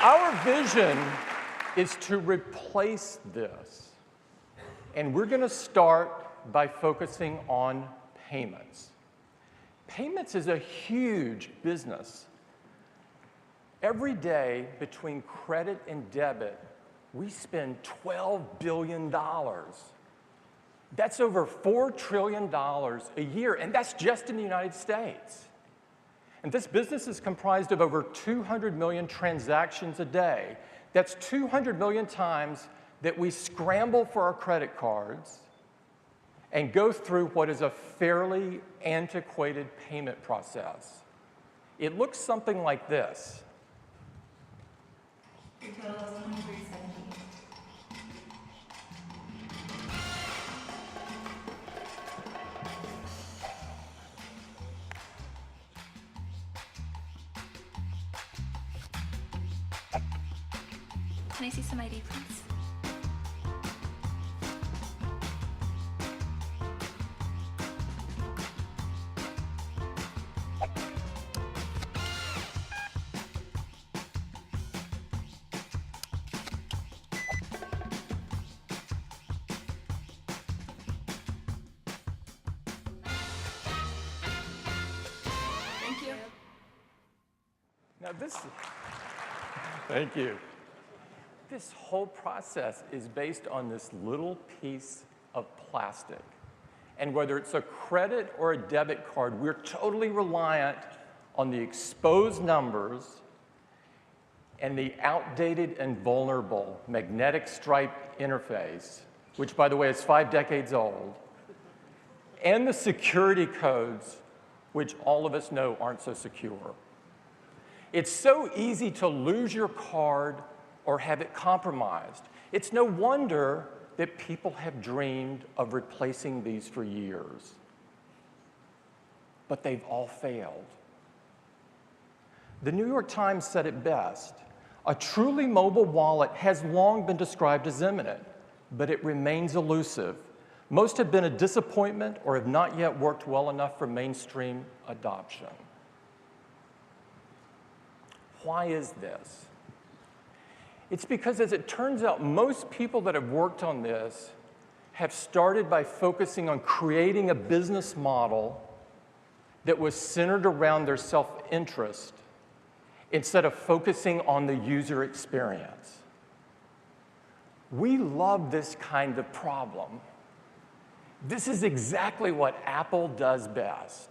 Our vision is to replace this. And we're going to start by focusing on payments. Payments is a huge business. Every day between credit and debit, we spend $12 billion. That's over $4 trillion a year, and that's just in the United States. And this business is comprised of over 200 million transactions a day. That's 200 million times that we scramble for our credit cards and go through what is a fairly antiquated payment process. It looks something like this. Your total is $23.70. Can I see some ID, please? Thank you. Now thank you. This whole process is based on this little piece of plastic. And whether it's a credit or a debit card, we're totally reliant on the exposed numbers and the outdated and vulnerable magnetic stripe interface, which, by the way, is 5 decades old, and the security codes, which all of us know aren't so secure. It's so easy to lose your card or have it compromised. It's no wonder that people have dreamed of replacing these for years. But they've all failed. The New York Times said it best: a truly mobile wallet has long been described as imminent, but it remains elusive. Most have been a disappointment or have not yet worked well enough for mainstream adoption. Why is this? It's because, as it turns out, most people that have worked on this have started by focusing on creating a business model that was centered around their self-interest instead of focusing on the user experience. We love this kind of problem. This is exactly what Apple does best.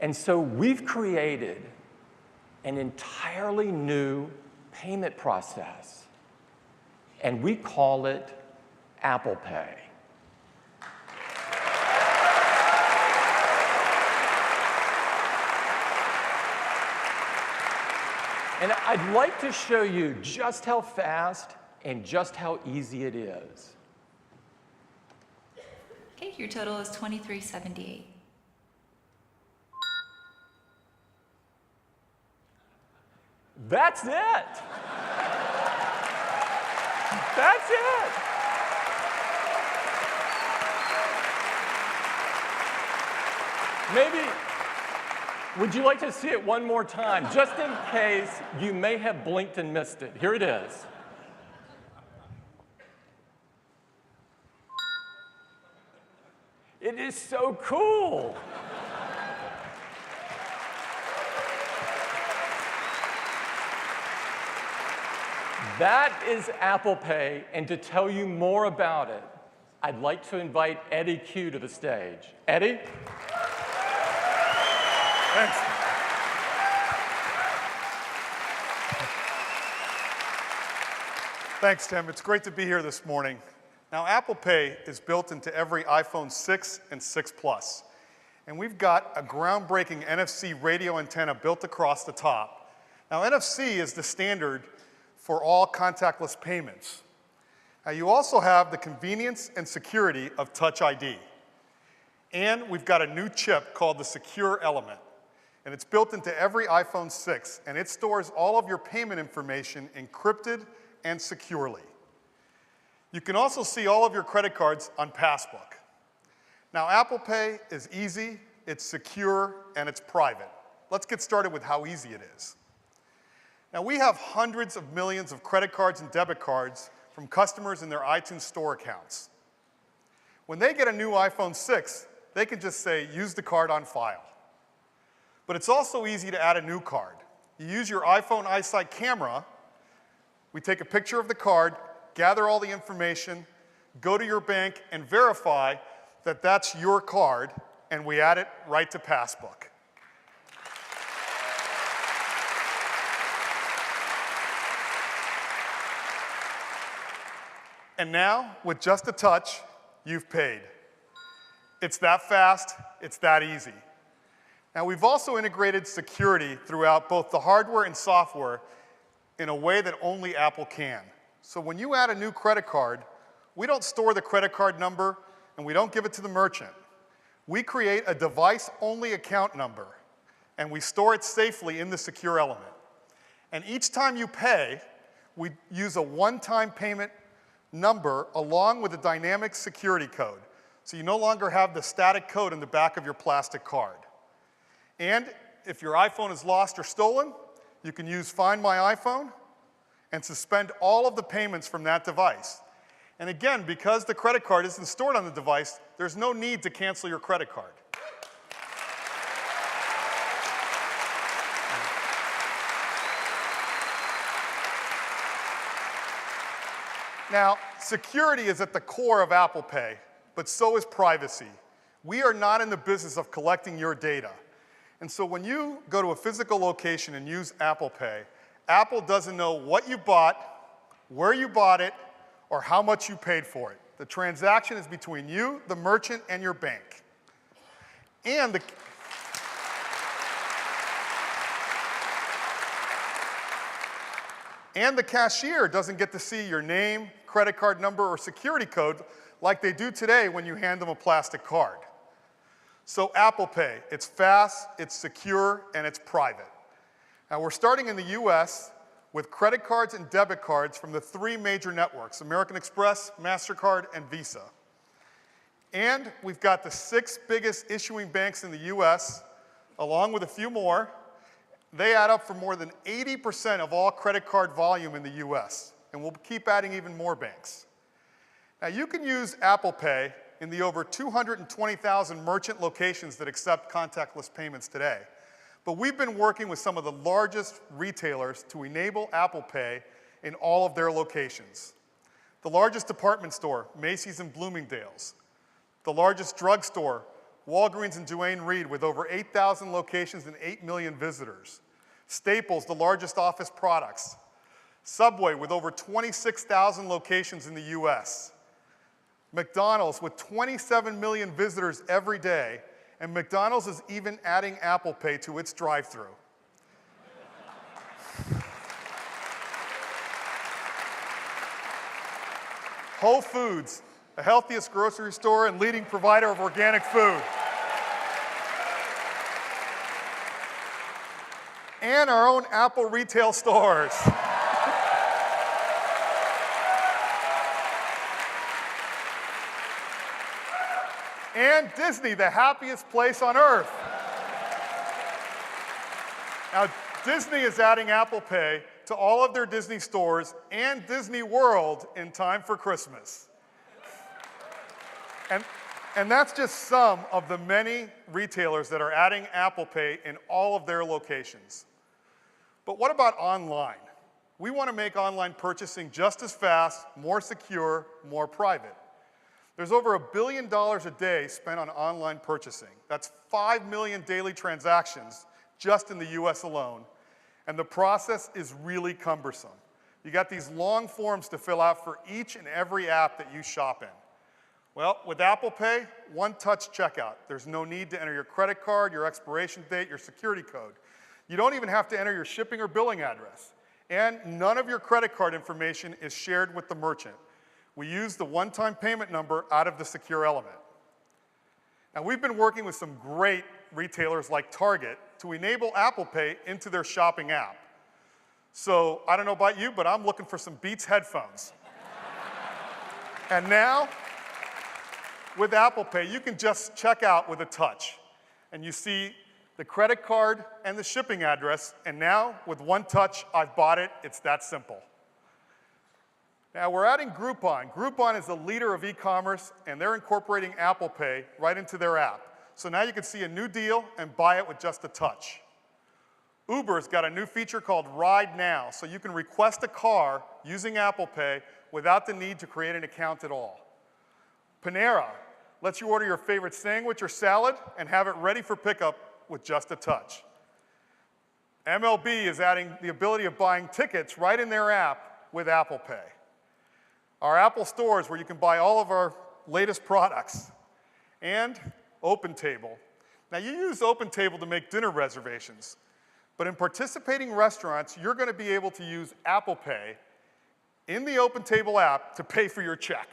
And so we've created an entirely new payment process, and we call it Apple Pay. And I'd like to show you just how fast and just how easy it is. Okay, your total is $23.78. That's it. That's it. Maybe, would you like to see it one more time, just in case you may have blinked and missed it? Here it is. It is so cool. That is Apple Pay, and to tell you more about it, I'd like to invite Eddie Q to the stage. Eddie? Thanks. Thanks, Tim. It's great to be here this morning. Now, Apple Pay is built into every iPhone 6 and 6 Plus. And we've got a groundbreaking NFC radio antenna built across the top. Now, NFC is the standard for all contactless payments. Now, you also have the convenience and security of Touch ID. And we've got a new chip called the Secure Element. And it's built into every iPhone 6, and it stores all of your payment information encrypted and securely. You can also see all of your credit cards on Passbook. Now, Apple Pay is easy, it's secure, and it's private. Let's get started with how easy it is. Now, we have hundreds of millions of credit cards and debit cards from customers in their iTunes Store accounts. When they get a new iPhone 6, they can just say, use the card on file. But it's also easy to add a new card. You use your iPhone iSight camera, we take a picture of the card, gather all the information, go to your bank and verify that that's your card, and we add it right to Passbook. And now, with just a touch, you've paid. It's that fast, it's that easy. Now, we've also integrated security throughout both the hardware and software in a way that only Apple can. So when you add a new credit card, we don't store the credit card number and we don't give it to the merchant. We create a device-only account number and we store it safely in the secure element. And each time you pay, we use a one-time payment number along with a dynamic security code. So you no longer have the static code in the back of your plastic card. And if your iPhone is lost or stolen, you can use Find My iPhone and suspend all of the payments from that device. And again, because the credit card isn't stored on the device, there's no need to cancel your credit card. Now, security is at the core of Apple Pay, but so is privacy. We are not in the business of collecting your data. And so when you go to a physical location and use Apple Pay, Apple doesn't know what you bought, where you bought it, or how much you paid for it. The transaction is between you, the merchant, and your bank. And the cashier doesn't get to see your name, credit card number, or security code like they do today when you hand them a plastic card. So Apple Pay, it's fast, it's secure, and it's private. Now we're starting in the US with credit cards and debit cards from the three major networks, American Express, MasterCard, and Visa. And we've got the 6 biggest issuing banks in the US, along with a few more. They add up for more than 80% of all credit card volume in the US, and we'll keep adding even more banks. Now you can use Apple Pay in the over 220,000 merchant locations that accept contactless payments today. But we've been working with some of the largest retailers to enable Apple Pay in all of their locations. The largest department store, Macy's and Bloomingdale's. The largest drugstore, Walgreens and Duane Reade, with over 8,000 locations and 8 million visitors. Staples, the largest office products. Subway, with over 26,000 locations in the US. McDonald's, with 27 million visitors every day, and McDonald's is even adding Apple Pay to its drive-thru. Whole Foods, the healthiest grocery store and leading provider of organic food. And our own Apple retail stores. And Disney, the happiest place on earth. Now, Disney is adding Apple Pay to all of their Disney stores and Disney World in time for Christmas. And that's just some of the many retailers that are adding Apple Pay in all of their locations. But what about online? We want to make online purchasing just as fast, more secure, more private. There's over $1 billion a day spent on online purchasing. That's 5 million daily transactions just in the US alone. And the process is really cumbersome. You got these long forms to fill out for each and every app that you shop in. Well, with Apple Pay, one-touch checkout. There's no need to enter your credit card, your expiration date, your security code. You don't even have to enter your shipping or billing address. And none of your credit card information is shared with the merchant. We use the one-time payment number out of the secure element. Now, we've been working with some great retailers like Target to enable Apple Pay into their shopping app. So I don't know about you, but I'm looking for some Beats headphones. And now, with Apple Pay, you can just check out with a touch. And you see the credit card, and the shipping address, and now, with one touch, I've bought it. It's that simple. Now, we're adding Groupon. Groupon is the leader of e-commerce, and they're incorporating Apple Pay right into their app. So now you can see a new deal and buy it with just a touch. Uber's got a new feature called Ride Now, so you can request a car using Apple Pay without the need to create an account at all. Panera lets you order your favorite sandwich or salad and have it ready for pickup with just a touch. MLB is adding the ability of buying tickets right in their app with Apple Pay. Our Apple stores where you can buy all of our latest products. And OpenTable. Now, you use OpenTable to make dinner reservations, but in participating restaurants, you're going to be able to use Apple Pay in the OpenTable app to pay for your check.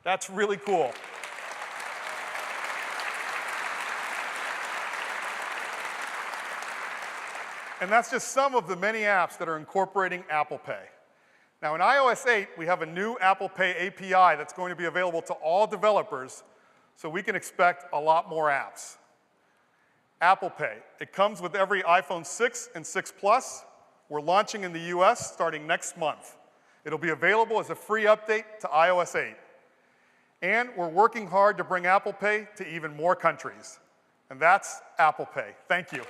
That's really cool. And that's just some of the many apps that are incorporating Apple Pay. Now, in iOS 8, we have a new Apple Pay API that's going to be available to all developers, so we can expect a lot more apps. Apple Pay, it comes with every iPhone 6 and 6 Plus. We're launching in the US starting next month. It'll be available as a free update to iOS 8. And we're working hard to bring Apple Pay to even more countries. And that's Apple Pay. Thank you.